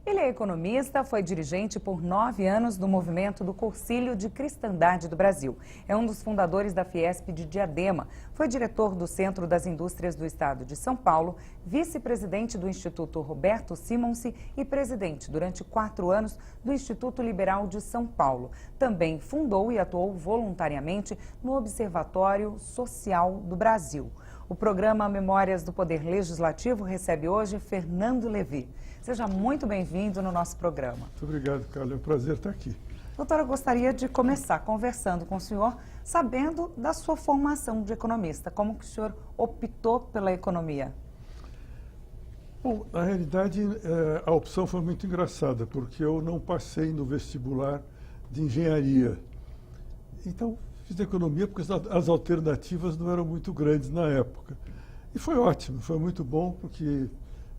Ele é economista, foi dirigente por 9 anos do movimento do Conselho de Cristandade do Brasil. É um dos fundadores da Fiesp de Diadema. Foi diretor do Centro das Indústrias do Estado de São Paulo, vice-presidente do Instituto Roberto Simonsi e presidente, durante 4 anos, do Instituto Liberal de São Paulo. Também fundou e atuou voluntariamente no Observatório Social do Brasil. O programa Memórias do Poder Legislativo recebe hoje Fernando Levi. Seja muito bem-vindo no nosso programa. Muito obrigado, Carla. É um prazer estar aqui. Doutora, eu gostaria de começar conversando com o senhor, sabendo da sua formação de economista. Como que o senhor optou pela economia? Bom, na realidade, a opção foi muito engraçada, porque eu não passei no vestibular de engenharia. Então, fiz economia porque as alternativas não eram muito grandes na época. E foi ótimo, foi muito bom, porque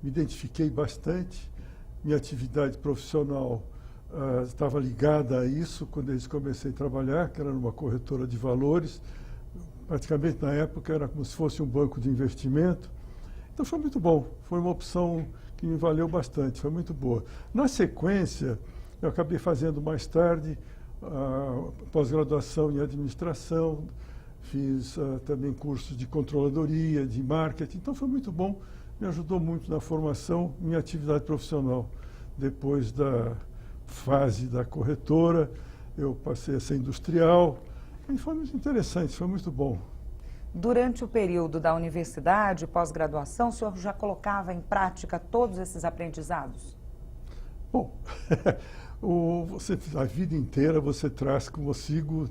me identifiquei bastante. Minha atividade profissional estava ligada a isso quando eu comecei a trabalhar, que era numa corretora de valores. Praticamente na época era como se fosse um banco de investimento. Então foi muito bom, foi uma opção que me valeu bastante, foi muito boa. Na sequência, eu acabei fazendo mais tarde pós-graduação em administração, fiz também cursos de controladoria, de marketing, então foi muito bom, me ajudou muito na formação, minha atividade profissional. Depois da fase da corretora, eu passei a ser industrial, e foi muito interessante, foi muito bom. Durante o período da universidade, pós-graduação, o senhor já colocava em prática todos esses aprendizados? Bom, a vida inteira você traz consigo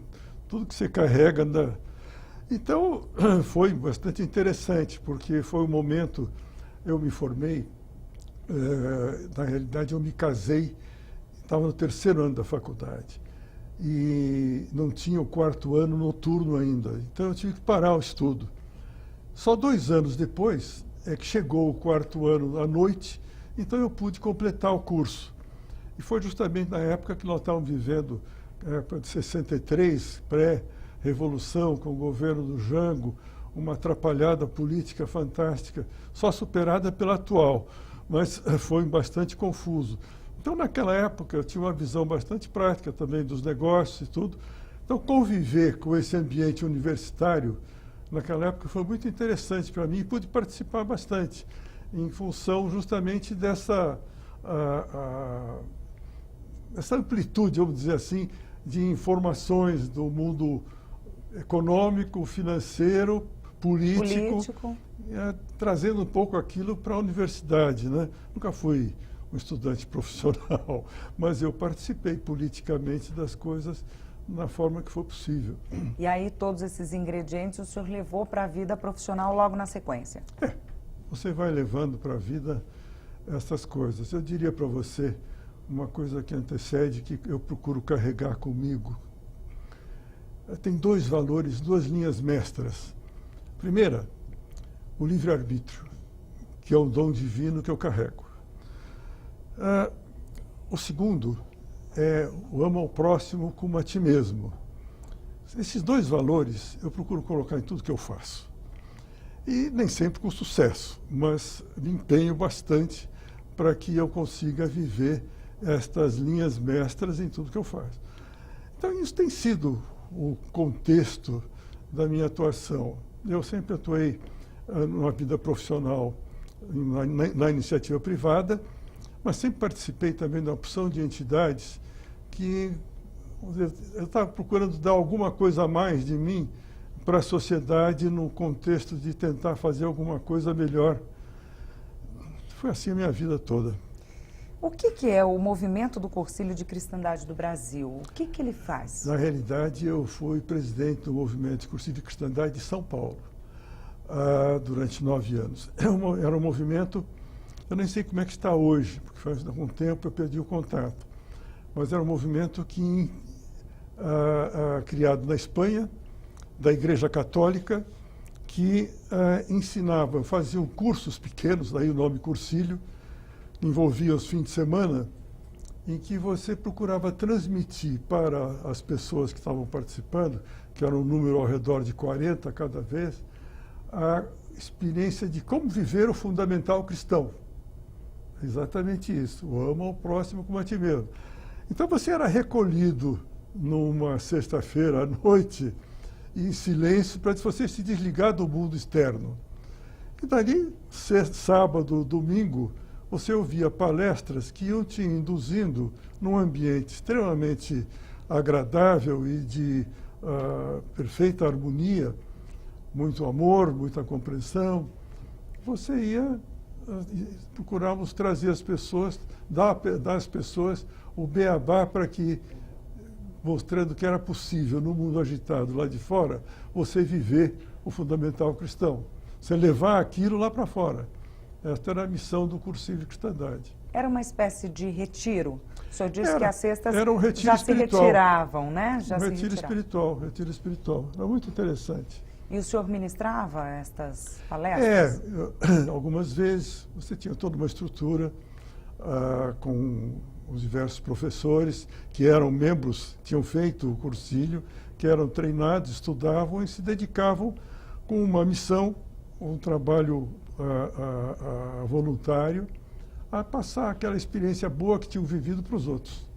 tudo que você carrega. Então, foi bastante interessante, porque foi um momento, eu me formei, na realidade eu me casei, estava no 3º ano da faculdade, e não tinha o 4º ano noturno ainda, então eu tive que parar o estudo. Só 2 anos depois é que chegou o 4º ano à noite, então eu pude completar o curso. E foi justamente na época que nós estávamos vivendo, a época de 63, pré-revolução, com o governo do Jango, uma atrapalhada política fantástica, só superada pela atual, mas foi bastante confuso. Então, naquela época, eu tinha uma visão bastante prática também dos negócios e tudo. Então, conviver com esse ambiente universitário, naquela época, foi muito interessante para mim e pude participar bastante, em função justamente dessa essa amplitude, vamos dizer assim, de informações do mundo econômico, financeiro, político. Trazendo um pouco aquilo para a universidade, né? Nunca fui um estudante profissional, mas eu participei politicamente das coisas na forma que for possível. E aí todos esses ingredientes o senhor levou para a vida profissional logo na sequência? Você vai levando para a vida essas coisas. Eu diria para você uma coisa que antecede, que eu procuro carregar comigo. Tem 2 valores, 2 linhas mestras. Primeira, o livre-arbítrio, que é o dom divino que eu carrego. O segundo é o ama ao próximo como a ti mesmo. Esses 2 valores eu procuro colocar em tudo que eu faço. E nem sempre com sucesso, mas me empenho bastante para que eu consiga viver estas linhas mestras em tudo que eu faço. Então, isso tem sido o contexto da minha atuação. Eu sempre atuei numa vida profissional na iniciativa privada, mas sempre participei também da opção de entidades que, vamos dizer, eu estava procurando dar alguma coisa a mais de mim para a sociedade no contexto de tentar fazer alguma coisa melhor. Foi assim a minha vida toda. O que é o movimento do Conselho de Cristandade do Brasil? O que ele faz? Na realidade, eu fui presidente do movimento de Conselho de Cristandade de São Paulo durante 9 anos. Era um movimento, eu nem sei como é que está hoje, porque faz algum tempo eu perdi o contato, mas era um movimento que criado na Espanha, da Igreja Católica, que ensinava, faziam cursos pequenos, daí o nome Cursilho, envolvia os fins de semana, em que você procurava transmitir para as pessoas que estavam participando, que era um número ao redor de 40 cada vez, a experiência de como viver o fundamental cristão. Exatamente isso. O ama ao próximo como a ti mesmo. Então você era recolhido numa sexta-feira à noite, em silêncio, para você se desligar do mundo externo. E dali, sábado, domingo, você ouvia palestras que iam te induzindo num ambiente extremamente agradável e de perfeita harmonia, muito amor, muita compreensão. Você ia, procurávamos trazer as pessoas, dar às pessoas o beabá para que, mostrando que era possível, no mundo agitado lá de fora, você viver o fundamental cristão. Você levar aquilo lá para fora. Esta era a missão do Cursilho de Cristandade. Era uma espécie de retiro? O senhor disse que as sextas era um retiro já espiritual. se retiravam, né? Já um se retiro retiravam. retiro espiritual. Era muito interessante. E o senhor ministrava estas palestras? Algumas vezes. Você tinha toda uma estrutura com os diversos professores que eram membros, tinham feito o cursilho, que eram treinados, estudavam e se dedicavam com uma missão, um trabalho voluntário, a passar aquela experiência boa que tinham vivido para os outros.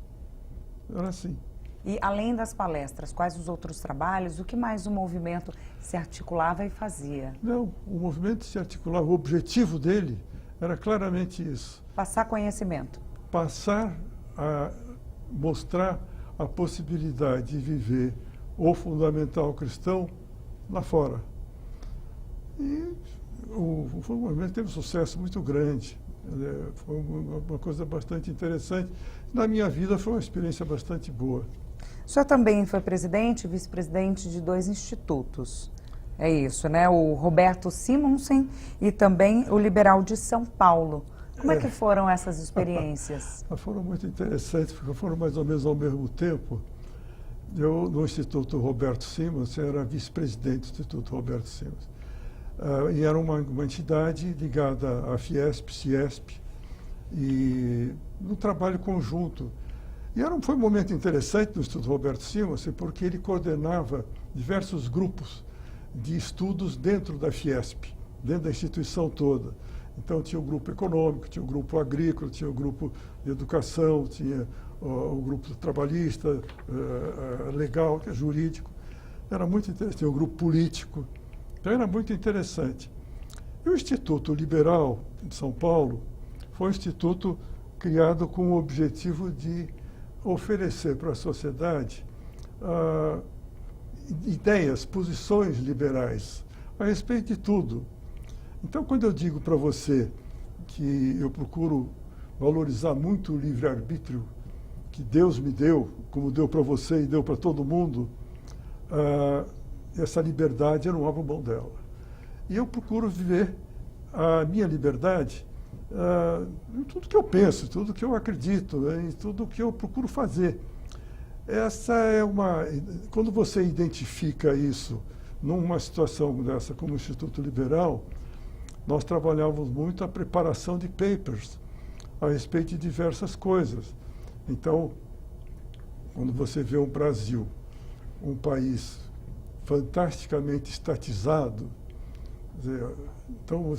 Era assim. E além das palestras, quais os outros trabalhos? O que mais o movimento se articulava e fazia? Não, o movimento se articulava, o objetivo dele era claramente isso. Passar conhecimento. Passar a mostrar a possibilidade de viver o fundamental cristão lá fora. E o movimento teve um sucesso muito grande. Foi uma coisa bastante interessante. Na minha vida foi uma experiência bastante boa. O senhor também foi presidente e vice-presidente de 2 institutos. É isso, né? O Roberto Simonsen e também o Liberal de São Paulo. Como é que foram essas experiências? Foram muito interessantes, porque foram mais ou menos ao mesmo tempo. Eu, no Instituto Roberto Simonsen, era vice-presidente do Instituto Roberto Simonsen. E era uma entidade ligada à Fiesp, Ciesp, e no trabalho conjunto. E foi um momento interessante no Instituto Roberto Simonsen, porque ele coordenava diversos grupos de estudos dentro da Fiesp, dentro da instituição toda. Então tinha o grupo econômico, tinha o grupo agrícola, tinha o grupo de educação, tinha o grupo trabalhista, legal, que é jurídico. Era muito interessante, tinha o grupo político. Então era muito interessante. E o Instituto Liberal de São Paulo foi um instituto criado com o objetivo de oferecer para a sociedade ideias, posições liberais a respeito de tudo. Então, quando eu digo para você que eu procuro valorizar muito o livre-arbítrio que Deus me deu, como deu para você e deu para todo mundo, essa liberdade eu não abro mão dela. E eu procuro viver a minha liberdade em tudo que eu penso, tudo que eu acredito, em tudo que eu procuro fazer. Essa é quando você identifica isso numa situação dessa como o Instituto Liberal, nós trabalhávamos muito a preparação de papers a respeito de diversas coisas. Então, quando você vê o Brasil, um país fantasticamente estatizado, então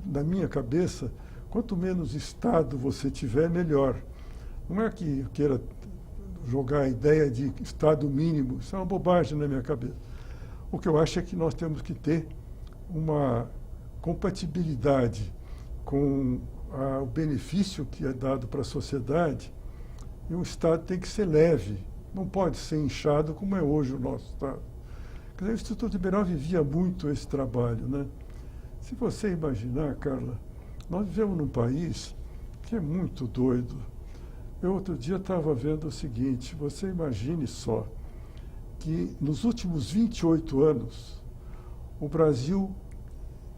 na minha cabeça, quanto menos Estado você tiver, melhor. Não é que eu queira jogar a ideia de Estado mínimo, isso é uma bobagem na minha cabeça. O que eu acho é que nós temos que ter uma compatibilidade com o benefício que é dado para a sociedade, e o Estado tem que ser leve, não pode ser inchado como é hoje o nosso Estado. Quer dizer, o Instituto Liberal vivia muito esse trabalho, né? Se você imaginar, Carla, nós vivemos num país que é muito doido. Eu outro dia estava vendo o seguinte, você imagine só que nos últimos 28 anos o Brasil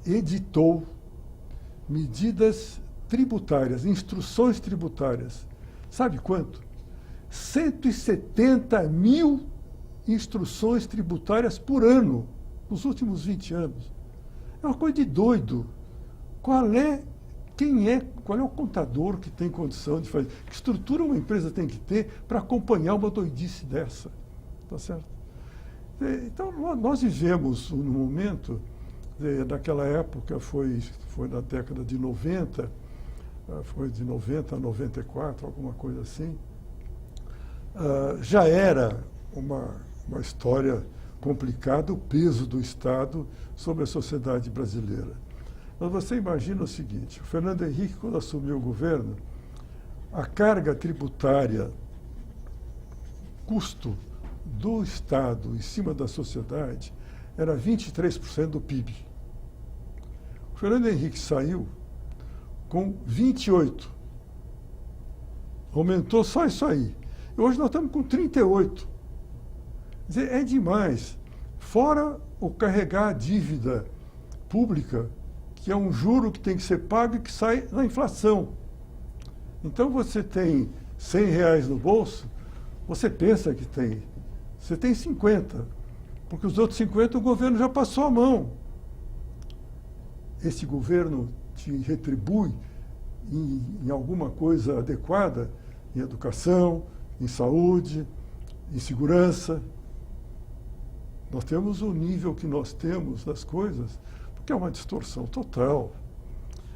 editou medidas tributárias, instruções tributárias. Sabe quanto? 170 mil instruções tributárias por ano, nos últimos 20 anos. É uma coisa de doido. Qual é o contador que tem condição de fazer? Que estrutura uma empresa tem que ter para acompanhar uma doidice dessa? Tá certo? Então, nós vivemos um momento, naquela época, foi na década de 90, foi de 90 a 94, alguma coisa assim, já era uma história complicada, o peso do Estado sobre a sociedade brasileira. Mas você imagina o seguinte, o Fernando Henrique, quando assumiu o governo, a carga tributária, custo do Estado em cima da sociedade, era 23% do PIB. O Fernando Henrique saiu com 28%. Aumentou só isso aí. E hoje nós estamos com 38%. Quer dizer, é demais. Fora o carregar a dívida pública, que é um juro que tem que ser pago e que sai na inflação. Então você tem R$100 no bolso, você pensa que tem. Você tem 50, porque os outros 50 o governo já passou a mão. Esse governo te retribui em alguma coisa adequada, em educação, em saúde, em segurança. Nós temos o nível que nós temos das coisas, porque é uma distorção total.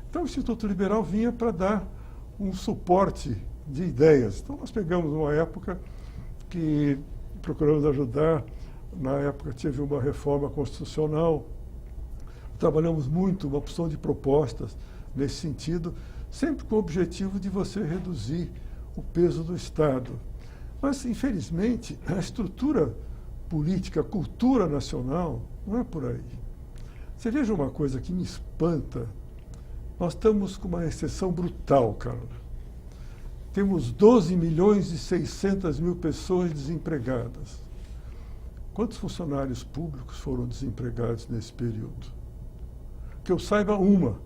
Então o Instituto Liberal vinha para dar um suporte de ideias. Então nós pegamos uma época que procuramos ajudar, na época tive uma reforma constitucional, trabalhamos muito uma opção de propostas nesse sentido, sempre com o objetivo de você reduzir o peso do Estado. Mas, infelizmente, a estrutura política, a cultura nacional, não é por aí. Você veja uma coisa que me espanta, nós estamos com uma recessão brutal, Carla. Temos 12.600.000 pessoas desempregadas. Quantos funcionários públicos foram desempregados nesse período? Que eu saiba, uma.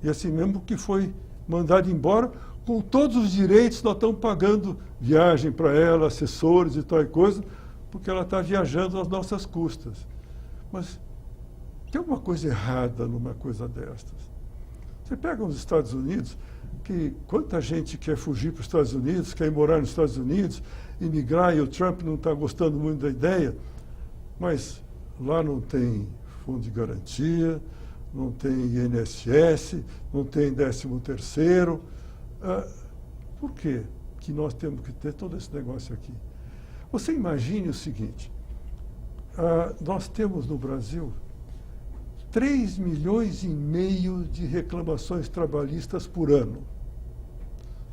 E assim mesmo que foi mandado embora, com todos os direitos, nós estamos pagando viagem para ela, assessores e tal e coisa, porque ela está viajando às nossas custas. Mas tem uma coisa errada numa coisa destas. Você pega os Estados Unidos, que quanta gente quer fugir para os Estados Unidos, quer ir morar nos Estados Unidos, imigrar, e o Trump não está gostando muito da ideia, mas lá não tem fundo de garantia, não tem INSS, não tem 13º. Por quê que nós temos que ter todo esse negócio aqui? Você imagine o seguinte, nós temos no Brasil 3,5 milhões de reclamações trabalhistas por ano.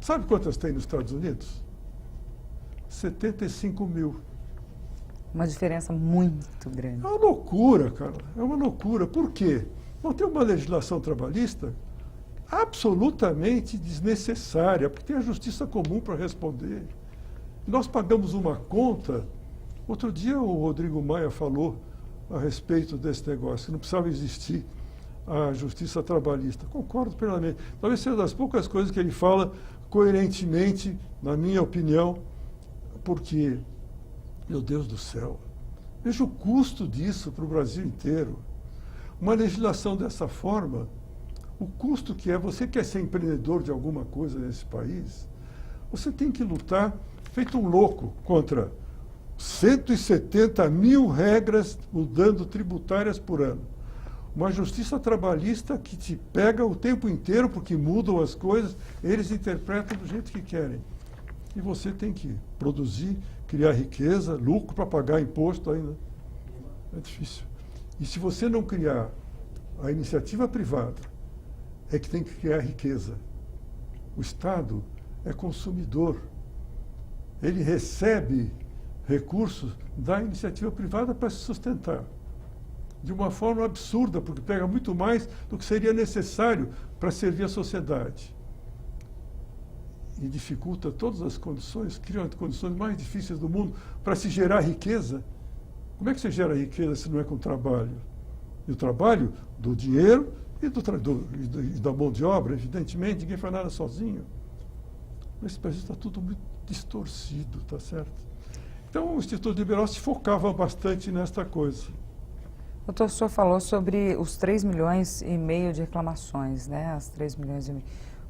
Sabe quantas tem nos Estados Unidos? 75 mil. Uma diferença muito grande. É uma loucura, cara. É uma loucura. Por quê? Não tem uma legislação trabalhista absolutamente desnecessária, porque tem a justiça comum para responder. Nós pagamos uma conta. Outro dia o Rodrigo Maia falou a respeito desse negócio, que não precisava existir a justiça trabalhista. Concordo plenamente. Talvez seja das poucas coisas que ele fala coerentemente, na minha opinião, porque, meu Deus do céu, veja o custo disso para o Brasil inteiro. Uma legislação dessa forma, o custo que é, você quer ser empreendedor de alguma coisa nesse país, você tem que lutar feito um louco contra 170 mil regras mudando tributárias por ano. Uma justiça trabalhista que te pega o tempo inteiro, porque mudam as coisas, eles interpretam do jeito que querem. E você tem que produzir, criar riqueza, lucro para pagar imposto ainda. É difícil. E se você não criar a iniciativa privada, é que tem que criar riqueza. O Estado é consumidor. Ele recebe recursos da iniciativa privada para se sustentar. De uma forma absurda, porque pega muito mais do que seria necessário para servir a sociedade. E dificulta todas as condições, cria as condições mais difíceis do mundo para se gerar riqueza. Como é que se gera riqueza se não é com trabalho? E o trabalho do dinheiro e da mão de obra, evidentemente, ninguém faz nada sozinho. Mas esse país está tudo muito distorcido, tá certo? Então o Instituto Liberal se focava bastante nesta coisa. Doutor, o senhor falou sobre os 3,5 milhões de reclamações, né? As 3,5 milhões.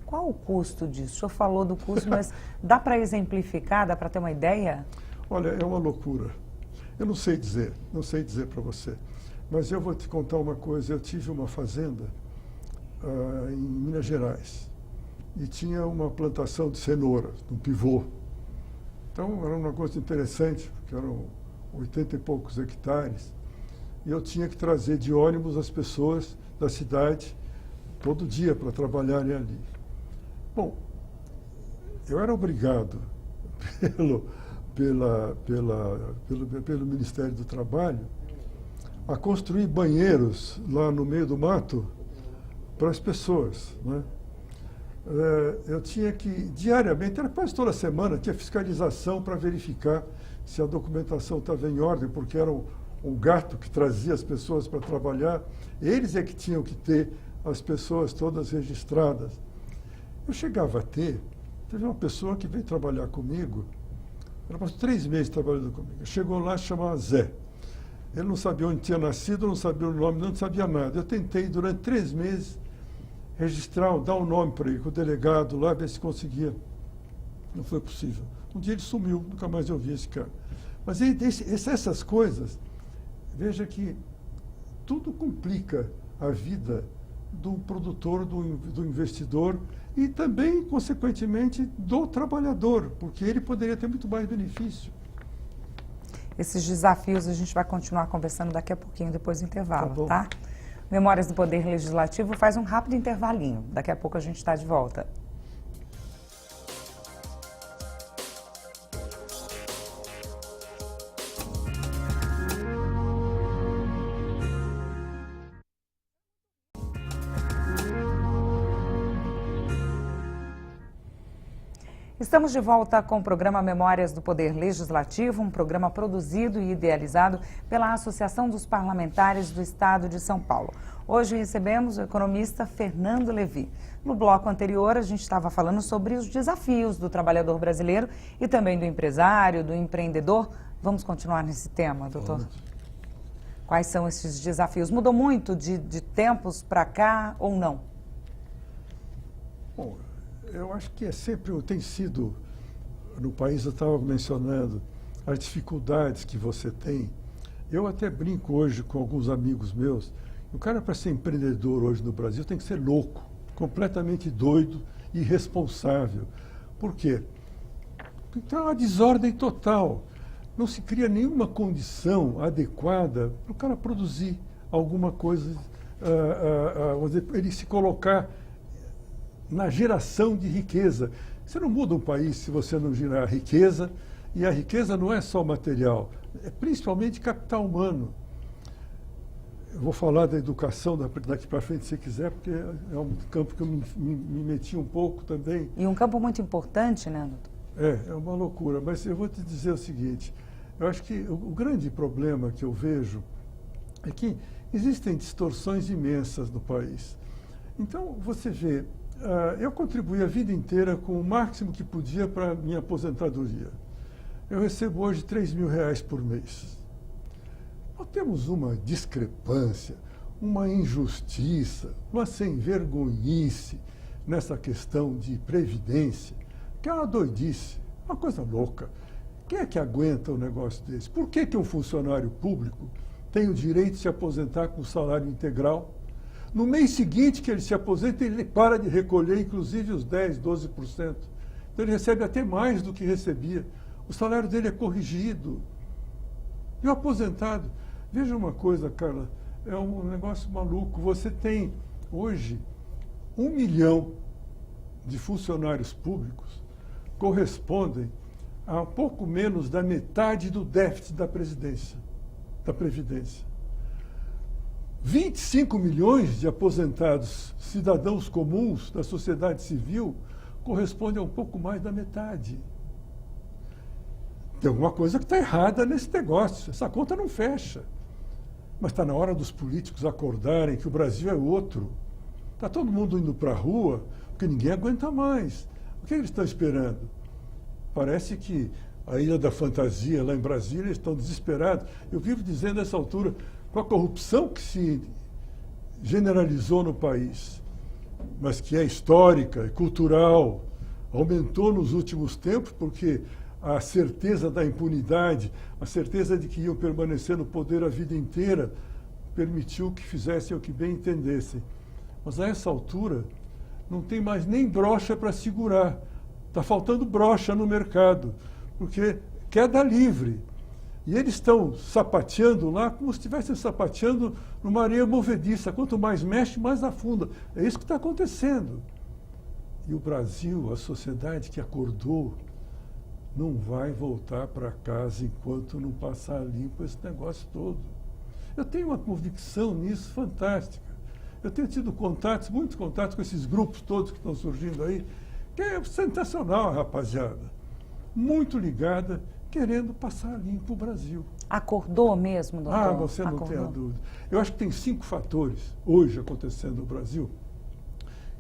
Qual o custo disso? O senhor falou do custo, mas dá para exemplificar, dá para ter uma ideia? Olha, é uma loucura. Eu não sei dizer para você. Mas eu vou te contar uma coisa. Eu tive uma fazenda em Minas Gerais. e tinha uma plantação de cenouras, um pivô. Então era um negócio interessante, porque eram 80 e poucos hectares, e eu tinha que trazer de ônibus as pessoas da cidade todo dia para trabalharem ali. Bom, eu era obrigado pelo Ministério do Trabalho a construir banheiros lá no meio do mato para as pessoas, né? Eu tinha que, diariamente, era quase toda semana, tinha fiscalização para verificar se a documentação estava em ordem, porque era um gato que trazia as pessoas para trabalhar, eles é que tinham que ter as pessoas todas registradas. Eu chegava a teve uma pessoa que veio trabalhar comigo, ela passou 3 meses trabalhando comigo, chegou lá, chamava Zé. Ele não sabia onde tinha nascido, não sabia o nome, não sabia nada. Eu tentei, durante 3 meses, registrar, dar um nome para ele, com o delegado lá, ver se conseguia. Não foi possível. Um dia ele sumiu, nunca mais eu vi esse cara. Mas essas coisas, veja que tudo complica a vida do produtor, do investidor e também, consequentemente, do trabalhador, porque ele poderia ter muito mais benefício. Esses desafios a gente vai continuar conversando daqui a pouquinho, depois do intervalo, tá? Memórias do Poder Legislativo faz um rápido intervalinho. Daqui a pouco a gente está de volta. Estamos de volta com o programa Memórias do Poder Legislativo, um programa produzido e idealizado pela Associação dos Parlamentares do Estado de São Paulo. Hoje recebemos o economista Fernando Levi. No bloco anterior, a gente estava falando sobre os desafios do trabalhador brasileiro e também do empresário, do empreendedor. Vamos continuar nesse tema, doutor? Quais são esses desafios? Mudou muito de tempos para cá ou não? Bom, eu acho que tem sido, no país eu estava mencionando, as dificuldades que você tem. Eu até brinco hoje com alguns amigos meus, o cara para ser empreendedor hoje no Brasil tem que ser louco, completamente doido e irresponsável. Por quê? Porque é uma desordem total. Não se cria nenhuma condição adequada para o cara produzir alguma coisa, ele se colocar na geração de riqueza. Você não muda um país se você não gerar riqueza, e a riqueza não é só material, é principalmente capital humano. Eu vou falar da educação daqui para frente, se quiser, porque é um campo que eu me meti um pouco também. E um campo muito importante, né, doutor? É uma loucura, mas eu vou te dizer o seguinte, eu acho que o grande problema que eu vejo é que existem distorções imensas no país. Então, você vê, eu contribuí a vida inteira com o máximo que podia para a minha aposentadoria. Eu recebo hoje R$3.000 por mês. Nós temos uma discrepância, uma injustiça, uma sem-vergonhice nessa questão de previdência, que é uma doidice, uma coisa louca. Quem é que aguenta um negócio desse? Por que um funcionário público tem o direito de se aposentar com salário integral? No mês seguinte que ele se aposenta, ele para de recolher, inclusive, os 10%, 12%. Então, ele recebe até mais do que recebia. O salário dele é corrigido. E o aposentado? Veja uma coisa, Carla, é um negócio maluco. Você tem, hoje, 1 milhão de funcionários públicos correspondem a pouco menos da metade do déficit da Previdência. 25 milhões de aposentados cidadãos comuns da sociedade civil corresponde a um pouco mais da metade. Tem alguma coisa que está errada nesse negócio. Essa conta não fecha. Mas está na hora dos políticos acordarem que o Brasil é outro. Está todo mundo indo para a rua porque ninguém aguenta mais. O que eles estão esperando? Parece que a Ilha da Fantasia, lá em Brasília, eles estão desesperados. Eu vivo dizendo nessa altura, com a corrupção que se generalizou no país, mas que é histórica e cultural, aumentou nos últimos tempos, porque a certeza da impunidade, a certeza de que iam permanecer no poder a vida inteira, permitiu que fizessem o que bem entendessem. Mas a essa altura, não tem mais nem brocha para segurar. Está faltando brocha no mercado, porque queda livre. E eles estão sapateando lá como se estivessem sapateando numa areia movediça. Quanto mais mexe, mais afunda. É isso que está acontecendo. E o Brasil, a sociedade que acordou, não vai voltar para casa enquanto não passar limpo esse negócio todo. Eu tenho uma convicção nisso fantástica. Eu tenho tido contatos, muitos contatos com esses grupos todos que estão surgindo aí, que é sensacional, rapaziada. Muito ligada, querendo passar limpo o Brasil. Acordou mesmo, doutor? Ah, você não tem a dúvida. Eu acho que tem 5 fatores hoje acontecendo no Brasil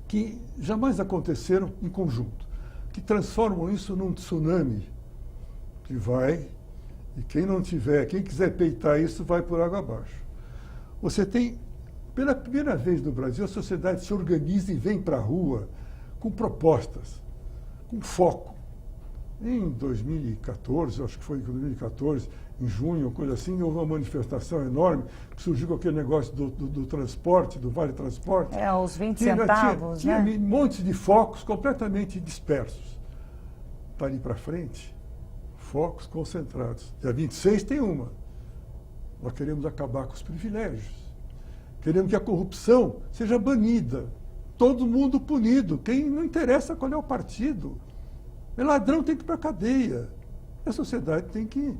que jamais aconteceram em conjunto, que transformam isso num tsunami que vai, e quem quiser peitar isso, vai por água abaixo. Você tem, pela primeira vez no Brasil, a sociedade se organiza e vem para a rua com propostas, com foco. Em 2014, acho que foi em 2014, em junho, coisa assim, houve uma manifestação enorme que surgiu com aquele negócio do transporte, do Vale Transporte. Os 20 centavos, tinha né? um monte de focos completamente dispersos. Dali para frente, focos concentrados. Dia 26 tem uma. Nós queremos acabar com os privilégios. Queremos que a corrupção seja banida. Todo mundo punido. Quem não interessa qual é o partido. O ladrão tem que ir para a cadeia. A sociedade tem que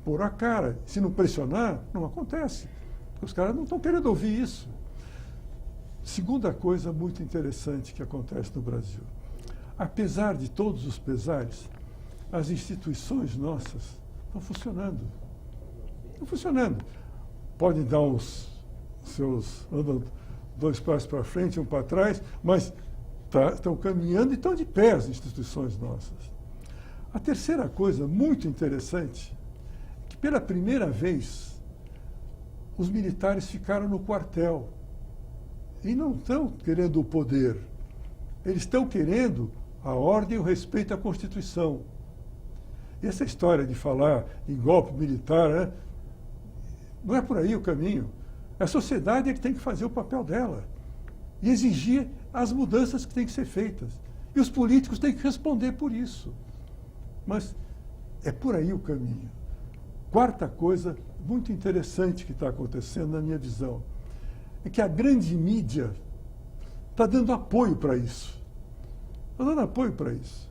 pôr a cara. Se não pressionar, não acontece. Porque os caras não estão querendo ouvir isso. Segunda coisa muito interessante que acontece no Brasil. Apesar de todos os pesares, as instituições nossas estão funcionando. Estão funcionando. Podem dar andam 2 passos para frente, 1 para trás, mas estão caminhando e estão de pé as instituições nossas. A terceira coisa muito interessante é que, pela primeira vez, os militares ficaram no quartel e não estão querendo o poder. Eles estão querendo a ordem e o respeito à Constituição. E essa história de falar em golpe militar, né, não é por aí o caminho. A sociedade é que tem que fazer o papel dela e exigir as mudanças que têm que ser feitas. E os políticos têm que responder por isso. Mas é por aí o caminho. Quarta coisa muito interessante que está acontecendo, na minha visão, é que a grande mídia está dando apoio para isso. Está dando apoio para isso.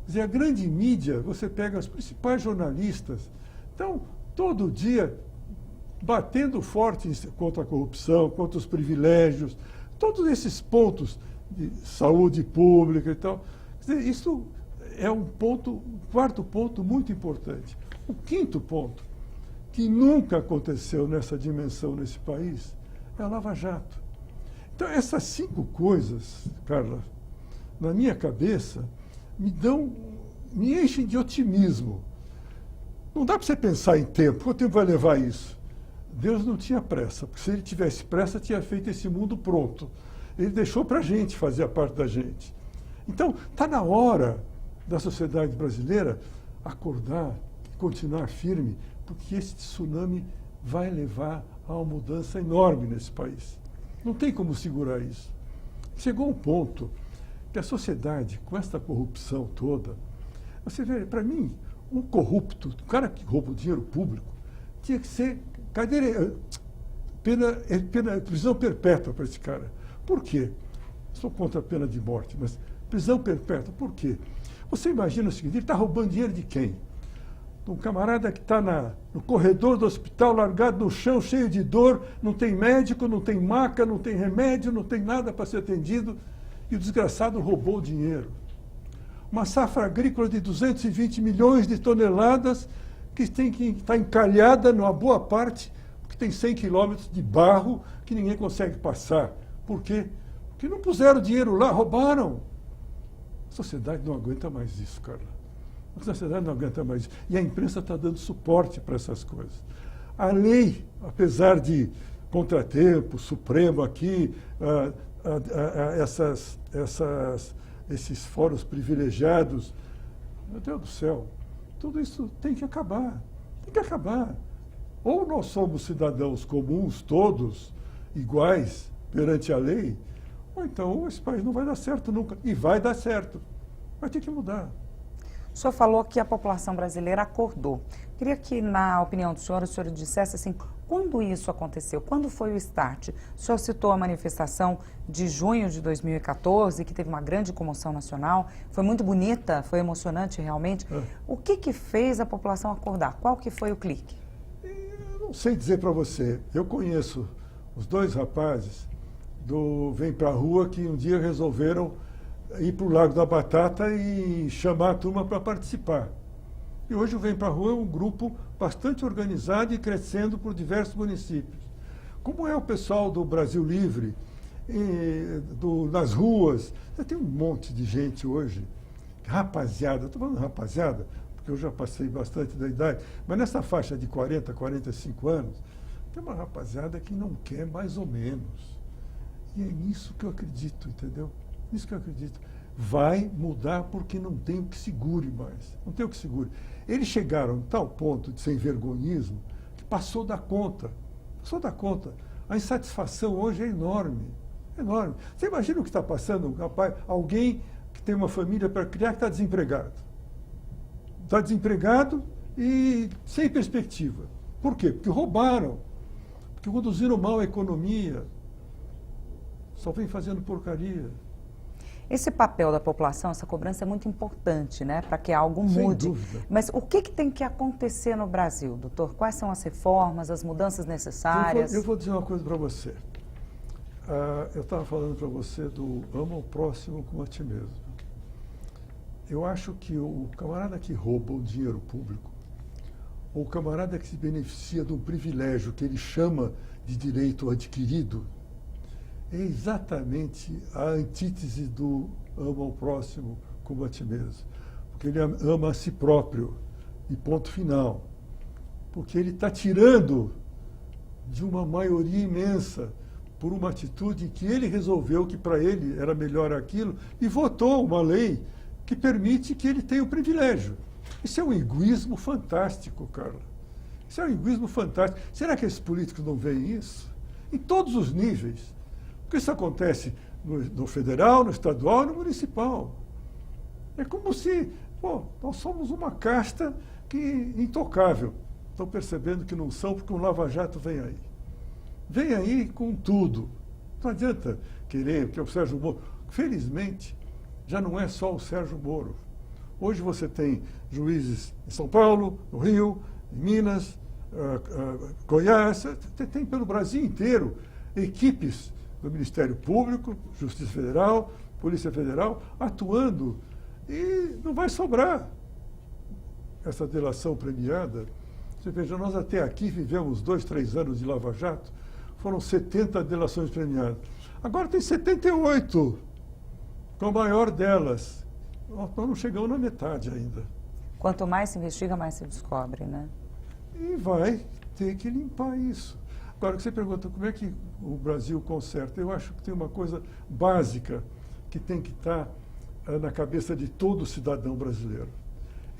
Quer dizer, a grande mídia, você pega os principais jornalistas, estão todo dia batendo forte contra a corrupção, contra os privilégios, todos esses pontos de saúde pública e tal. Quer dizer, isso é um quarto ponto muito importante. O quinto ponto, que nunca aconteceu nessa dimensão nesse país, é a Lava Jato. Então, essas 5 coisas, Carla, na minha cabeça, me enchem de otimismo. Não dá para você pensar em tempo. Quanto tempo vai levar isso? Deus não tinha pressa, porque se ele tivesse pressa, tinha feito esse mundo pronto. Ele deixou para a gente fazer a parte da gente. Então, está na hora da sociedade brasileira acordar e continuar firme, porque esse tsunami vai levar a uma mudança enorme nesse país. Não tem como segurar isso. Chegou um ponto que a sociedade, com essa corrupção toda, você vê, para mim, um corrupto, o cara que rouba o dinheiro público, tinha que ser prisão perpétua para esse cara. Por quê? Sou contra a pena de morte, mas prisão perpétua, por quê? Você imagina o seguinte, ele está roubando dinheiro de quem? De um camarada que está no corredor do hospital, largado no chão, cheio de dor, não tem médico, não tem maca, não tem remédio, não tem nada para ser atendido, e o desgraçado roubou o dinheiro. Uma safra agrícola de 220 milhões de toneladas que tem que estar encalhada numa boa parte, porque tem 100 quilômetros de barro que ninguém consegue passar. Por quê? Porque não puseram dinheiro lá, roubaram. A sociedade não aguenta mais isso, Carla. A sociedade não aguenta mais isso. E a imprensa está dando suporte para essas coisas. A lei, apesar de contratempo, Supremo aqui, esses fóruns privilegiados, meu Deus do céu, tudo isso tem que acabar. Tem que acabar. Ou nós somos cidadãos comuns, todos iguais perante a lei, ou então esse país não vai dar certo nunca. E vai dar certo. Vai ter que mudar. O senhor falou que a população brasileira acordou. Queria que, na opinião do senhor, o senhor dissesse assim, quando isso aconteceu? Quando foi o start? O senhor citou a manifestação de junho de 2014, que teve uma grande comoção nacional. Foi muito bonita, foi emocionante realmente. O que fez a população acordar? Qual que foi o clique? Eu não sei dizer para você. Eu conheço os dois rapazes do Vem Pra Rua que um dia resolveram ir para o Lago da Batata e chamar a turma para participar. E hoje o Vem Pra Rua é um grupo bastante organizado e crescendo por diversos municípios. Como é o pessoal do Brasil Livre, nas ruas, tem um monte de gente hoje, rapaziada, estou falando rapaziada, porque eu já passei bastante da idade, mas nessa faixa de 40, 45 anos, tem uma rapaziada que não quer mais ou menos. E é nisso que eu acredito, entendeu? Isso que eu acredito. Vai mudar porque não tem o que segure mais. Não tem o que segure. Eles chegaram a tal ponto de sem vergonhismo que passou da conta. Passou da conta. A insatisfação hoje é enorme. Enorme. Você imagina o que está passando, rapaz, alguém que tem uma família para criar que está desempregado. Está desempregado e sem perspectiva. Por quê? Porque roubaram. Porque conduziram mal a economia. Só vem fazendo porcaria. Esse papel da população, essa cobrança é muito importante, né, para que algo mude. Sem dúvida. Mas o que tem que acontecer no Brasil, doutor? Quais são as reformas, as mudanças necessárias? Eu vou dizer uma coisa para você. Eu estava falando para você do ama o próximo como a ti mesmo. Eu acho que o camarada que rouba o dinheiro público, ou o camarada que se beneficia de um privilégio que ele chama de direito adquirido, é exatamente a antítese do ama o próximo como a ti mesmo. Porque ele ama a si próprio, e ponto final. Porque ele está tirando de uma maioria imensa por uma atitude que ele resolveu que para ele era melhor aquilo e votou uma lei que permite que ele tenha o privilégio. Isso é um egoísmo fantástico, Carla. Isso é um egoísmo fantástico. Será que esses políticos não veem isso? Em todos os níveis. Porque isso acontece no federal, no estadual e no municipal. É como se, nós somos uma casta intocável. Estão percebendo que não são porque um Lava-Jato vem aí. Vem aí com tudo. Não adianta querer que o Sérgio Moro... Felizmente, já não é só o Sérgio Moro. Hoje você tem juízes em São Paulo, no Rio, em Minas, Goiás, tem pelo Brasil inteiro equipes do Ministério Público, Justiça Federal, Polícia Federal, atuando. E não vai sobrar essa delação premiada. Você veja, nós até aqui vivemos 2, 3 anos de Lava Jato, foram 70 delações premiadas. Agora tem 78, com a maior delas. Nós não chegamos na metade ainda. Quanto mais se investiga, mais se descobre, né? E vai ter que limpar isso. Agora, que você pergunta como é que o Brasil conserta, eu acho que tem uma coisa básica que tem que estar na cabeça de todo cidadão brasileiro.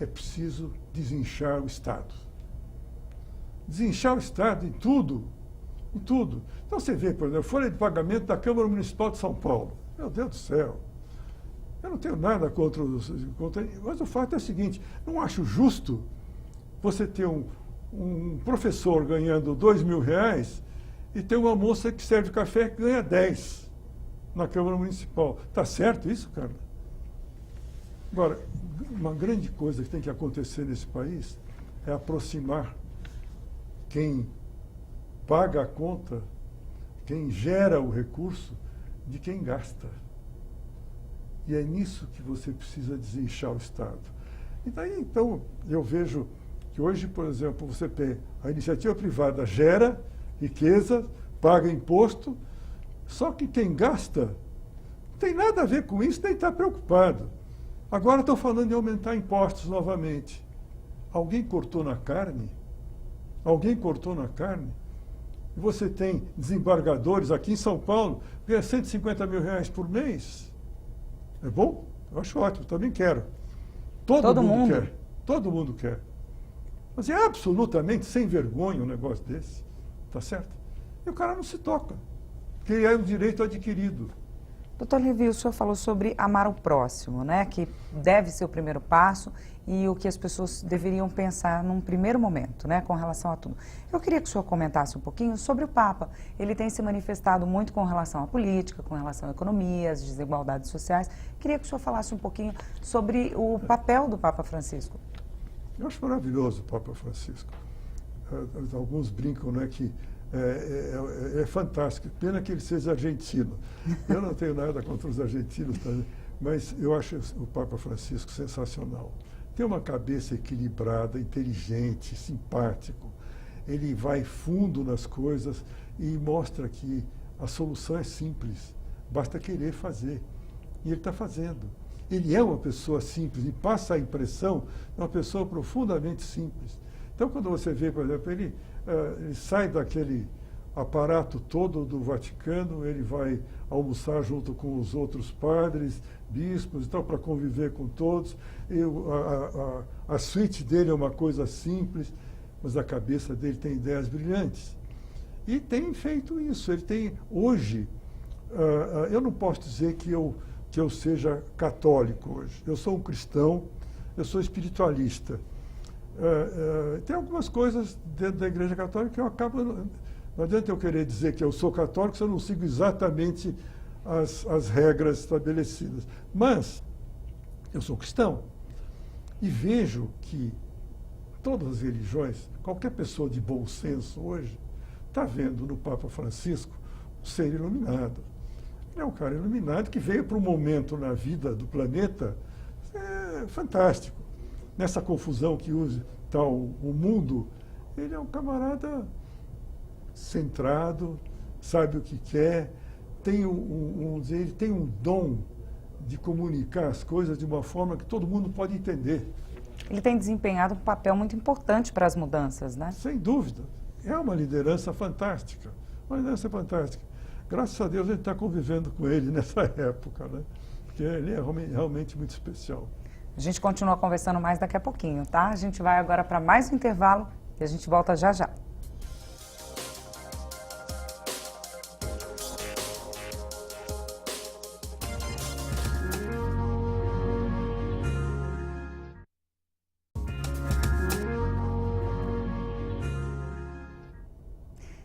É preciso desinchar o Estado. Desinchar o Estado em tudo. Em tudo. Então você vê, por exemplo, folha de pagamento da Câmara Municipal de São Paulo. Meu Deus do céu. Eu não tenho nada contra mas o fato é o seguinte, não acho justo você ter um professor ganhando R$2.000 e ter uma moça que serve café que ganha 10 na Câmara Municipal. Está certo isso, cara? Agora, uma grande coisa que tem que acontecer nesse país é aproximar quem paga a conta, quem gera o recurso, de quem gasta. E é nisso que você precisa desinchar o Estado. E daí, então, eu vejo que hoje, por exemplo, você tem a iniciativa privada gera riqueza, paga imposto, só que quem gasta não tem nada a ver com isso, nem está preocupado. Agora estão falando em aumentar impostos novamente. Alguém cortou na carne? Alguém cortou na carne? E você tem desembargadores aqui em São Paulo, ganha R$150 mil por mês. É bom? Eu acho ótimo, também quero. Todo mundo quer. Todo mundo quer. Mas é absolutamente sem vergonha um negócio desse. Tá certo? E o cara não se toca. Porque é um direito adquirido. Doutor Levi, o senhor falou sobre amar o próximo, né? Que deve ser o primeiro passo e o que as pessoas deveriam pensar num primeiro momento, né? Com relação a tudo. Eu queria que o senhor comentasse um pouquinho sobre o Papa. Ele tem se manifestado muito com relação à política, com relação à economia, às desigualdades sociais. Queria que o senhor falasse um pouquinho sobre o papel do Papa Francisco. Eu acho maravilhoso o Papa Francisco. Alguns brincam, né, que é fantástico. Pena que ele seja argentino. Eu não tenho nada contra os argentinos também, mas eu acho o Papa Francisco sensacional. Tem uma cabeça equilibrada, inteligente, simpático. Ele vai fundo nas coisas e mostra que a solução é simples. Basta querer fazer. E ele está fazendo. Ele é uma pessoa simples e passa a impressão de uma pessoa profundamente simples. Então, quando você vê, por exemplo, ele sai daquele aparato todo do Vaticano, ele vai almoçar junto com os outros padres, bispos e tal, para conviver com todos. A suíte dele é uma coisa simples, mas a cabeça dele tem ideias brilhantes. E tem feito isso. Ele tem, hoje, eu não posso dizer que eu seja católico hoje. Eu sou um cristão, eu sou espiritualista. Tem algumas coisas dentro da Igreja Católica que eu acabo... Não adianta eu querer dizer que eu sou católico se eu não sigo exatamente as regras estabelecidas. Mas eu sou cristão e vejo que todas as religiões, qualquer pessoa de bom senso hoje, está vendo no Papa Francisco um ser iluminado. Ele é um cara iluminado que veio para um momento na vida do planeta fantástico. Nessa confusão que está o mundo, ele é um camarada centrado, sabe o que quer, ele tem um dom de comunicar as coisas de uma forma que todo mundo pode entender. Ele tem desempenhado um papel muito importante para as mudanças, né? Sem dúvida. É uma liderança fantástica. Uma liderança fantástica. Graças a Deus a gente está convivendo com ele nessa época, né? Porque ele é realmente muito especial. A gente continua conversando mais daqui a pouquinho, tá? A gente vai agora para mais um intervalo e a gente volta já já.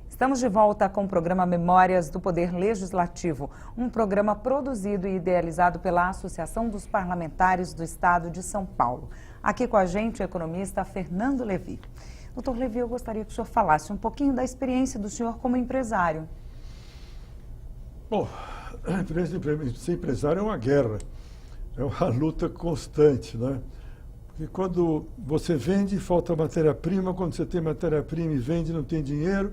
Estamos de volta com o programa Memórias do Poder Legislativo, um programa produzido e idealizado pela Associação dos Parlamentares do Estado de São Paulo. Aqui com a gente o economista Fernando Levi. Doutor Levi, eu gostaria que o senhor falasse um pouquinho da experiência do senhor como empresário. Bom, a experiência de ser empresário é uma guerra, é uma luta constante, né? Porque quando você vende, falta matéria-prima, quando você tem matéria-prima e vende, não tem dinheiro.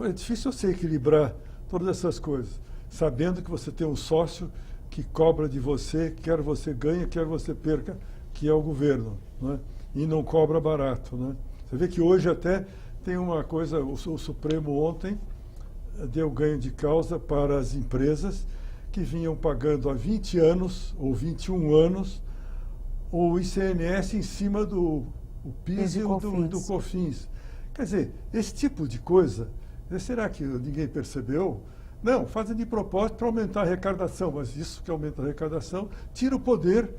É difícil você equilibrar todas essas coisas, sabendo que você tem um sócio que cobra de você, quer você ganhe, quer você perca, que é o governo, né? E não cobra barato, né? Você vê que hoje até tem uma coisa, o Supremo ontem deu ganho de causa para as empresas que vinham pagando há 20 anos ou 21 anos o ICMS em cima do PIS e do COFINS. Quer dizer, esse tipo de coisa, será que ninguém percebeu? Não, fazem de propósito para aumentar a arrecadação, mas isso que aumenta a arrecadação tira o poder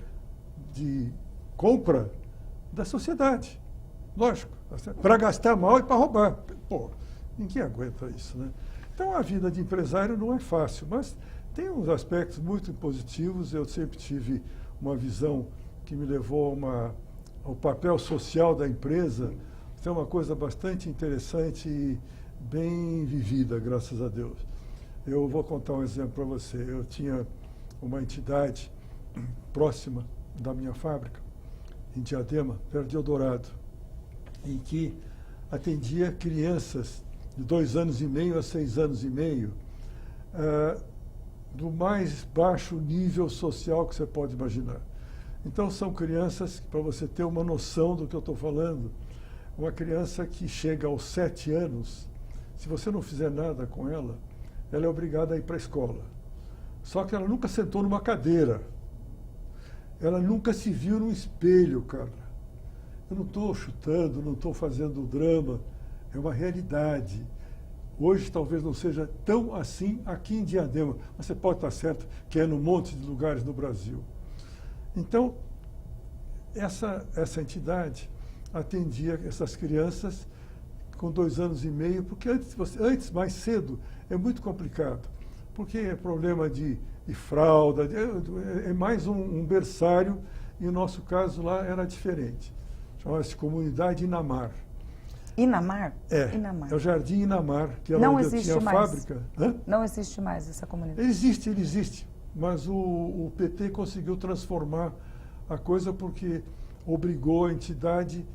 de compra da sociedade. Lógico, para gastar mal e para roubar. Pô, ninguém aguenta isso, né? Então a vida de empresário não é fácil, mas tem uns aspectos muito positivos. Eu sempre tive uma visão que me levou ao papel social da empresa. É uma coisa bastante interessante e bem vivida, graças a Deus. Eu vou contar um exemplo para você. Eu tinha uma entidade próxima da minha fábrica, em Diadema, perto de Eldorado, em que atendia crianças de 2 anos e meio a 6 anos e meio, do mais baixo nível social que você pode imaginar. Então, são crianças, para você ter uma noção do que eu estou falando, uma criança que chega aos 7 anos, se você não fizer nada com ela, ela é obrigada a ir para a escola. Só que ela nunca sentou numa cadeira. Ela nunca se viu num espelho, cara. Eu não estou chutando, não estou fazendo drama. É uma realidade. Hoje talvez não seja tão assim aqui em Diadema, mas você pode estar certo que é num monte de lugares no Brasil. Então, essa entidade atendia essas crianças com 2 anos e meio, porque antes mais cedo, é muito complicado, porque é problema de fralda, é mais um berçário, e o nosso caso lá era diferente. Chamava-se Comunidade Inamar. Inamar? Inamar. É o Jardim Inamar, que era não onde existe eu tinha mais. Fábrica. Hã? Não existe mais essa comunidade? Ele existe, mas o PT conseguiu transformar a coisa porque obrigou a entidade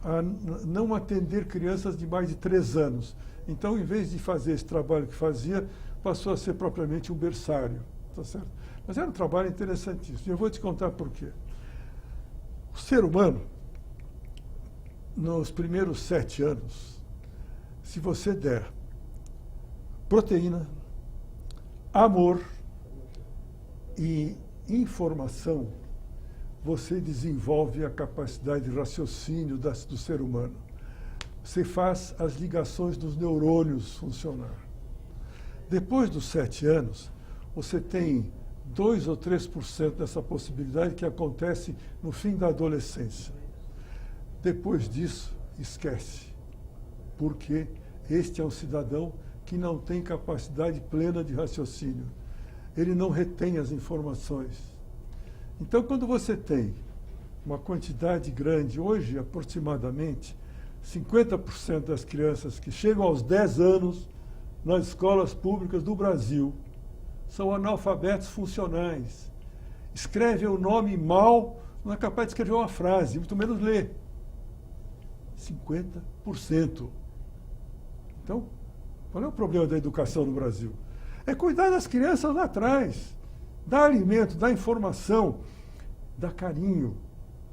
a não atender crianças de mais de 3 anos. Então, em vez de fazer esse trabalho que fazia, passou a ser propriamente um berçário. Tá certo? Mas era um trabalho interessantíssimo. E eu vou te contar por quê. O ser humano, nos primeiros 7 anos, se você der proteína, amor e informação, você desenvolve a capacidade de raciocínio do ser humano. Você faz as ligações dos neurônios funcionar. Depois dos 7 anos, você tem 2 ou 3% dessa possibilidade que acontece no fim da adolescência. Depois disso, esquece. Porque este é um cidadão que não tem capacidade plena de raciocínio. Ele não retém as informações. Então, quando você tem uma quantidade grande, hoje aproximadamente 50% das crianças que chegam aos 10 anos nas escolas públicas do Brasil são analfabetos funcionais. Escrevem o nome mal, não é capaz de escrever uma frase, muito menos ler. 50%. Então, qual é o problema da educação no Brasil? É cuidar das crianças lá atrás, dar alimento, dar informação, dar carinho.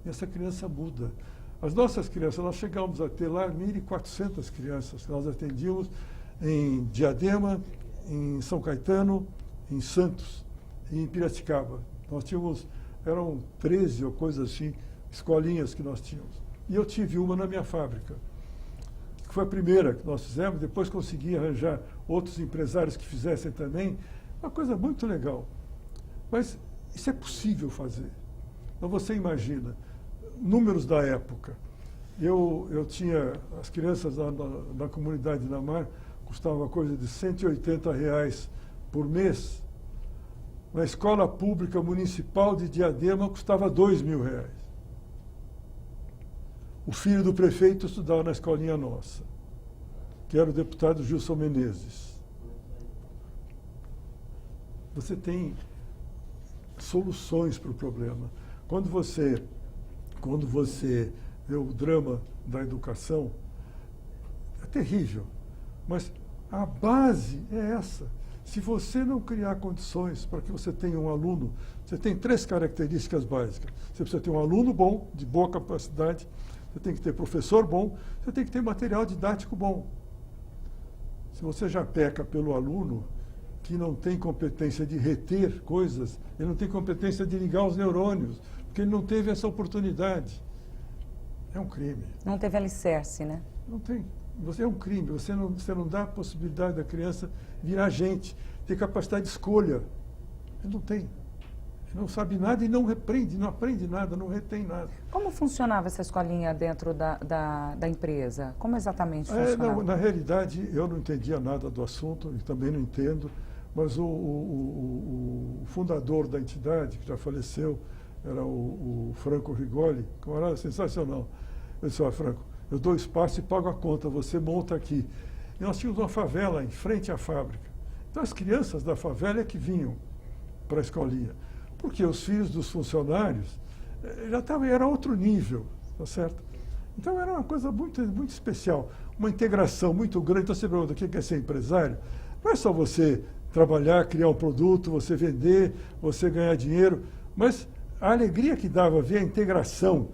E essa criança muda. As nossas crianças, nós chegamos a ter lá 1.400 crianças que nós atendíamos em Diadema, em São Caetano, em Santos e em Piracicaba. Nós tínhamos, eram 13 ou coisas assim, escolinhas que nós tínhamos. E eu tive uma na minha fábrica, que foi a primeira que nós fizemos, depois consegui arranjar outros empresários que fizessem também, uma coisa muito legal. Mas isso é possível fazer. Então você imagina, números da época. Eu tinha, as crianças na comunidade Inamar custavam uma coisa de R$180 por mês. Na escola pública municipal de Diadema custava R$2.000. O filho do prefeito estudava na escolinha nossa, que era o deputado Gilson Menezes. Você tem soluções para o problema. Quando você vê o drama da educação, é terrível, mas a base é essa. Se você não criar condições para que você tenha um aluno, você tem 3 características básicas. Você precisa ter um aluno bom, de boa capacidade, você tem que ter professor bom, você tem que ter material didático bom. Se você já peca pelo aluno, que não tem competência de reter coisas, ele não tem competência de ligar os neurônios, porque ele não teve essa oportunidade. É um crime. Não teve alicerce, né? Não tem. É um crime. Você não dá a possibilidade da criança virar gente, ter capacidade de escolha. Ele não tem. Ele não sabe nada e não aprende nada, não retém nada. Como funcionava essa escolinha dentro da empresa? Como exatamente funcionava? Na realidade, eu não entendia nada do assunto, e também não entendo, mas o fundador da entidade, que já faleceu, era o Franco Rigoli, que era sensacional. Eu disse, Franco, eu dou espaço e pago a conta, você monta aqui. E nós tínhamos uma favela em frente à fábrica. Então as crianças da favela é que vinham para a escolinha, porque os filhos dos funcionários era outro nível, tá certo? Então era uma coisa muito, muito especial, uma integração muito grande. Então você pergunta, o que é ser empresário? Não é só você trabalhar, criar um produto, você vender, você ganhar dinheiro, mas a alegria que dava ver a integração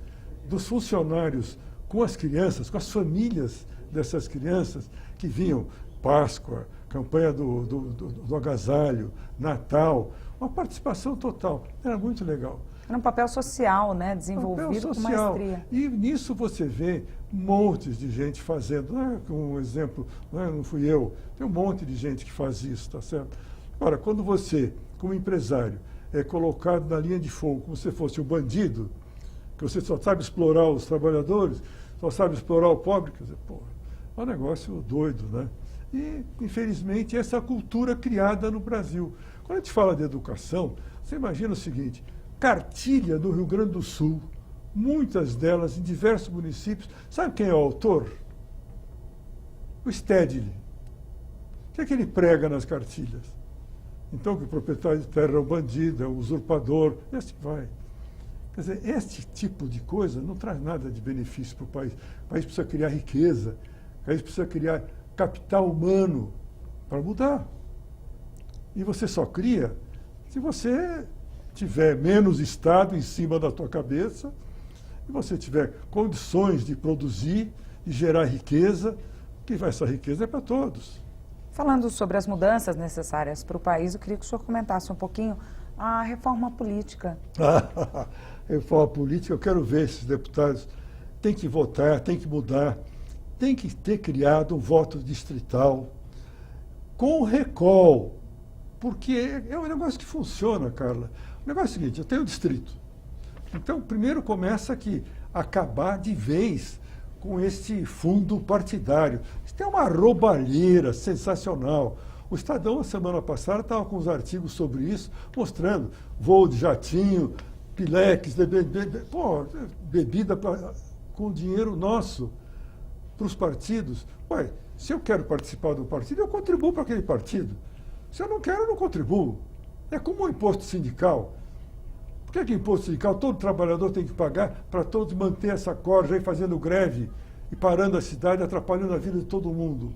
dos funcionários com as crianças, com as famílias dessas crianças que vinham, Páscoa, campanha do agasalho, Natal, uma participação total. Era muito legal. Era um papel social, né? Papel Desenvolvido com social. maestria. E nisso você vê montes de gente fazendo. Um exemplo, não fui eu, tem um monte de gente que faz isso, tá certo? Agora, quando você, como empresário, é colocado na linha de fogo como se fosse um bandido, que você só sabe explorar os trabalhadores, só sabe explorar o pobre, quer dizer, pô, é um negócio doido, né? E, infelizmente, essa é a cultura criada no Brasil. Quando a gente fala de educação, você imagina o seguinte, cartilha do Rio Grande do Sul, muitas delas em diversos municípios. Sabe quem é o autor? O Stedley. O que é que ele prega nas cartilhas? Então, que o proprietário de terra é um bandido, é um usurpador, e assim vai. Quer dizer, este tipo de coisa não traz nada de benefício para o país. O país precisa criar riqueza, o país precisa criar capital humano para mudar. E você só cria se você tiver menos Estado em cima da tua cabeça e você tiver condições de produzir e gerar riqueza, que essa riqueza é para todos. Falando sobre as mudanças necessárias para o país, eu queria que o senhor comentasse um pouquinho a reforma política. Reforma política, eu quero ver esses deputados. Tem que votar, tem que mudar, tem que ter criado um voto distrital com recall, porque é um negócio que funciona, Carla. O negócio é o seguinte, eu tenho um distrito. Então, primeiro começa aqui, acabar de vez com esse fundo partidário. Isso é uma roubalheira sensacional. O Estadão, a semana passada, estava com uns artigos sobre isso, mostrando voo de jatinho, pileques, bebida com dinheiro nosso para os partidos. Ué, se eu quero participar do partido, eu contribuo para aquele partido. Se eu não quero, eu não contribuo. É como o imposto sindical. Por que imposto sindical todo trabalhador tem que pagar para todos manter essa corja aí fazendo greve e parando a cidade, atrapalhando a vida de todo mundo?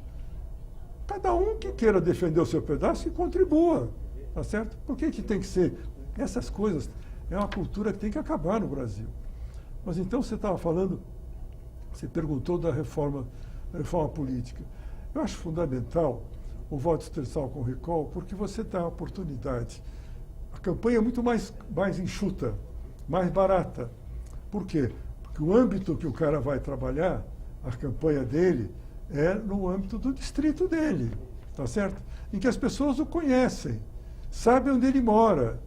Cada um que queira defender o seu pedaço e contribua, tá certo? Por que tem que ser? Essas coisas é uma cultura que tem que acabar no Brasil. Mas então você estava falando, você perguntou da reforma política. Eu acho fundamental o voto distrital com recall, porque você dá a oportunidade. A campanha é muito mais enxuta, mais barata. Por quê? Porque o âmbito que o cara vai trabalhar, a campanha dele, é no âmbito do distrito dele, tá certo? Em que as pessoas o conhecem, sabem onde ele mora.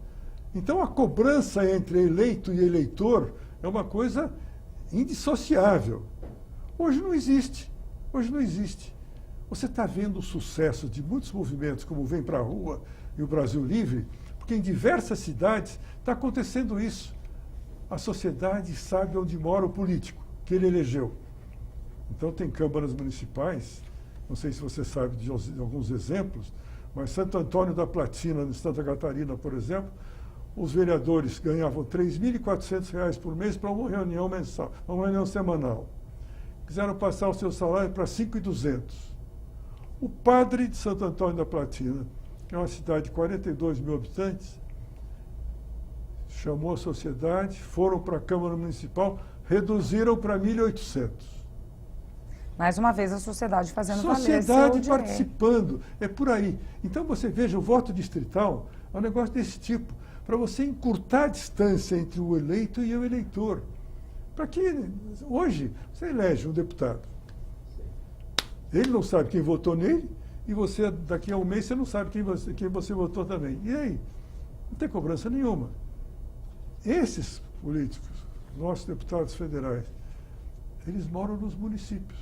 Então a cobrança entre eleito e eleitor é uma coisa indissociável. Hoje não existe. Hoje não existe. Você está vendo o sucesso de muitos movimentos, como Vem Pra Rua e o Brasil Livre, porque em diversas cidades está acontecendo isso. A sociedade sabe onde mora o político que ele elegeu. Então tem câmaras municipais, não sei se você sabe de alguns exemplos, mas Santo Antônio da Platina, em Santa Catarina, por exemplo, os vereadores ganhavam R$ 3.400 por mês para uma reunião mensal, uma reunião semanal. Quiseram passar o seu salário para R$ 5.200. O padre de Santo Antônio da Platina, que é uma cidade de 42 mil habitantes, chamou a sociedade, foram para a Câmara Municipal, reduziram para 1.800. Mais uma vez a sociedade fazendo valer seu Sociedade participando, é por aí. Então você veja, o voto distrital é um negócio desse tipo, para você encurtar a distância entre o eleito e o eleitor. Para que hoje você elege um deputado. Ele não sabe quem votou nele e você, daqui a um mês, você não sabe quem você votou também. E aí? Não tem cobrança nenhuma. Esses políticos, nossos deputados federais, eles moram nos municípios.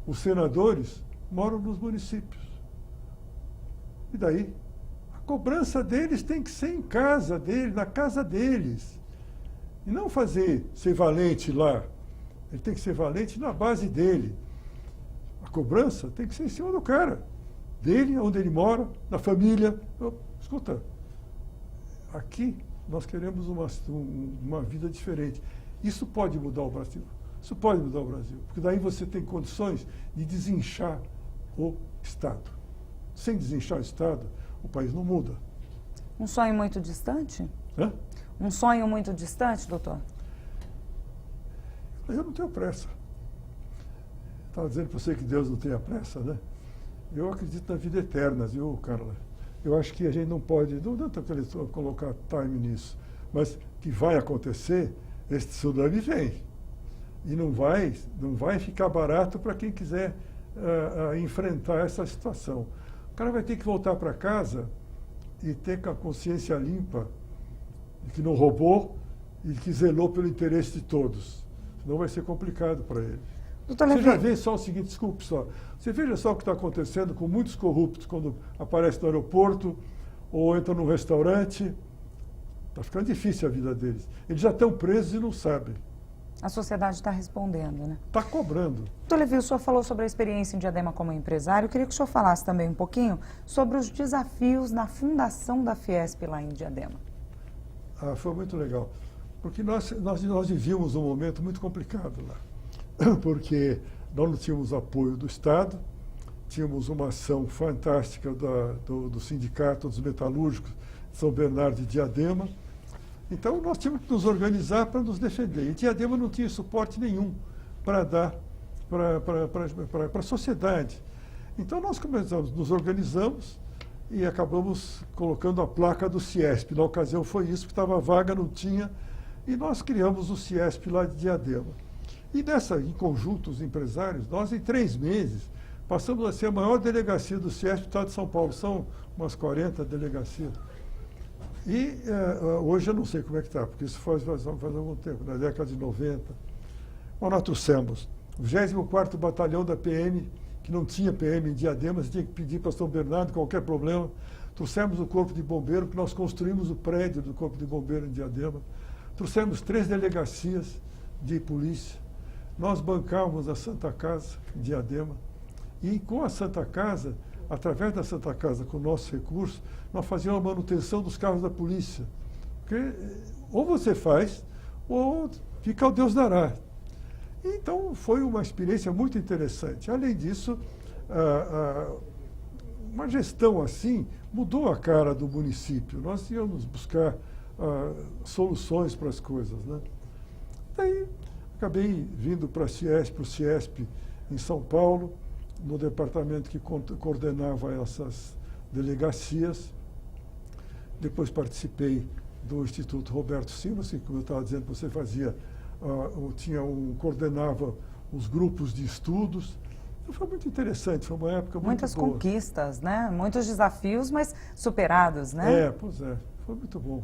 Os senadores moram nos municípios. E daí? A cobrança deles tem que ser em casa deles, na casa deles. E não ser valente lá. Ele tem que ser valente na base dele. A cobrança tem que ser em cima do cara. Dele, onde ele mora, da família. Escuta, aqui nós queremos uma vida diferente. Isso pode mudar o Brasil. Isso pode mudar o Brasil. Porque daí você tem condições de desinchar o Estado. Sem desinchar o Estado, o país não muda. Um sonho muito distante? Hã? Um sonho muito distante, doutor? Eu não tenho pressa. Estava dizendo para você que Deus não tenha pressa, né? Eu acredito na vida eterna, viu, Carla? Eu acho que a gente não pode, não adianta colocar time nisso. Mas que vai acontecer, esse tsunami vem. E não vai ficar barato para quem quiser enfrentar essa situação. O cara vai ter que voltar para casa e ter com a consciência limpa de que não roubou e que zelou pelo interesse de todos. Senão vai ser complicado para ele. Você já vê só o seguinte, desculpe só, você veja só o que está acontecendo com muitos corruptos quando aparecem no aeroporto ou entram num restaurante. Está ficando difícil a vida deles. Eles já estão presos e não sabem. A sociedade está respondendo, né? Está cobrando. Doutor Levi, o senhor falou sobre a experiência em Diadema como empresário. Eu queria que o senhor falasse também um pouquinho sobre os desafios na fundação da Fiesp lá em Diadema. Foi muito legal. Porque nós vivíamos um momento muito complicado lá. Porque nós não tínhamos apoio do Estado, tínhamos uma ação fantástica do Sindicato dos Metalúrgicos de São Bernardo de Diadema. Então, nós tínhamos que nos organizar para nos defender. E Diadema não tinha suporte nenhum para dar para a sociedade. Então, nós começamos, nos organizamos e acabamos colocando a placa do Ciesp. Na ocasião foi isso, porque estava vaga, não tinha. E nós criamos o Ciesp lá de Diadema. E em conjunto, os empresários, nós em 3 meses passamos a ser a maior delegacia do Ciesp do Estado de São Paulo. São umas 40 delegacias. E hoje eu não sei como é que está, porque isso faz algum tempo, na década de 90. Bom, nós trouxemos o 24º Batalhão da PM, que não tinha PM em Diadema, você tinha que pedir para São Bernardo qualquer problema. Trouxemos o Corpo de Bombeiro, que nós construímos o prédio do Corpo de Bombeiro em Diadema. Trouxemos 3 delegacias de polícia. Nós bancávamos a Santa Casa em Diadema. E com a Santa Casa, através da Santa Casa, com nossos recursos, nós fazíamos a manutenção dos carros da polícia. Porque ou você faz, ou fica ao Deus dará. Então, foi uma experiência muito interessante. Além disso, uma gestão assim mudou a cara do município. Nós íamos buscar soluções para as coisas, né? Daí, acabei vindo para o Ciesp em São Paulo, no departamento que coordenava essas delegacias. Depois participei do Instituto Roberto Simas, que, como eu estava dizendo, você fazia, coordenava os grupos de estudos. Então, foi muito interessante, foi uma época muito boa. Muitas conquistas, né? Muitos desafios, mas superados, né? Pois é, foi muito bom.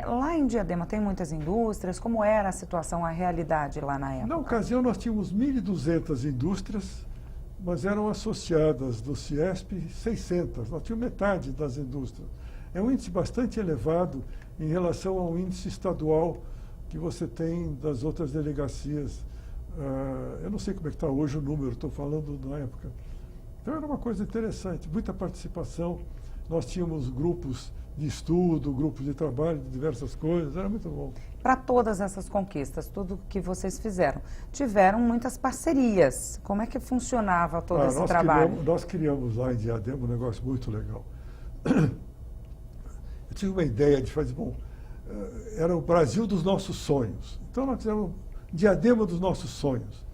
Lá em Diadema tem muitas indústrias, como era a situação, a realidade lá na época? Na ocasião nós tínhamos 1.200 indústrias, mas eram associadas do Ciesp 600, nós tínhamos metade das indústrias. É um índice bastante elevado em relação ao índice estadual que você tem das outras delegacias. Eu não sei como é que está hoje o número, estou falando da época. Então era uma coisa interessante, muita participação. Nós tínhamos grupos de estudo, grupos de trabalho, de diversas coisas, era muito bom. Para todas essas conquistas, tudo que vocês fizeram, tiveram muitas parcerias. Como é que funcionava todo esse trabalho? Nós criamos lá em Diadema um negócio muito legal. Eu tive uma ideia de fazer, era o Brasil dos nossos sonhos. Então nós fizemos Diadema dos nossos sonhos.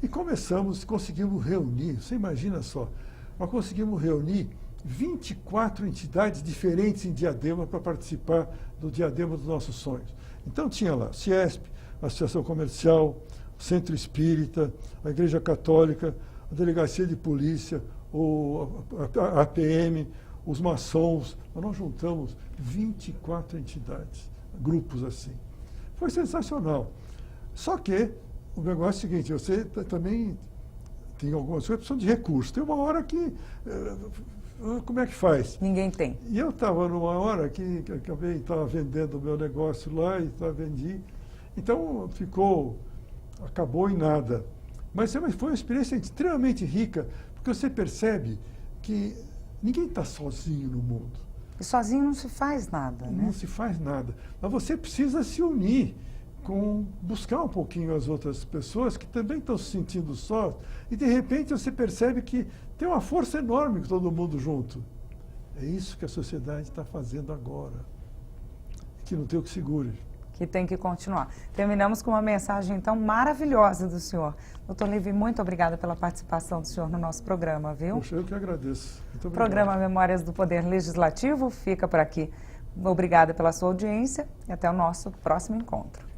E conseguimos reunir, você imagina só, nós conseguimos reunir 24 entidades diferentes em Diadema para participar do Diadema dos nossos sonhos. Então tinha lá Ciesp, a Associação Comercial, o Centro Espírita, a Igreja Católica, a Delegacia de Polícia, a APM, os maçons. Nós juntamos 24 entidades, grupos assim. Foi sensacional. Só que o negócio é o seguinte, você também tem algumas coisas que precisam de recursos. Tem uma hora que... como é que faz? Ninguém tem. E eu estava numa hora que estava vendendo o meu negócio lá e vendi. Então acabou em nada. Mas foi uma experiência extremamente rica, porque você percebe que ninguém está sozinho no mundo. E sozinho não se faz nada, né? Não se faz nada. Mas você precisa se unir, buscar um pouquinho as outras pessoas que também estão se sentindo sós, e de repente você percebe que tem uma força enorme com todo mundo junto. É isso que a sociedade está fazendo agora. Que não tem o que segure. Que tem que continuar. Terminamos com uma mensagem, então, maravilhosa do senhor. Doutor Levi, muito obrigada pela participação do senhor no nosso programa, viu? Poxa, eu que agradeço. Muito obrigado. O programa Memórias do Poder Legislativo fica por aqui. Obrigada pela sua audiência e até o nosso próximo encontro.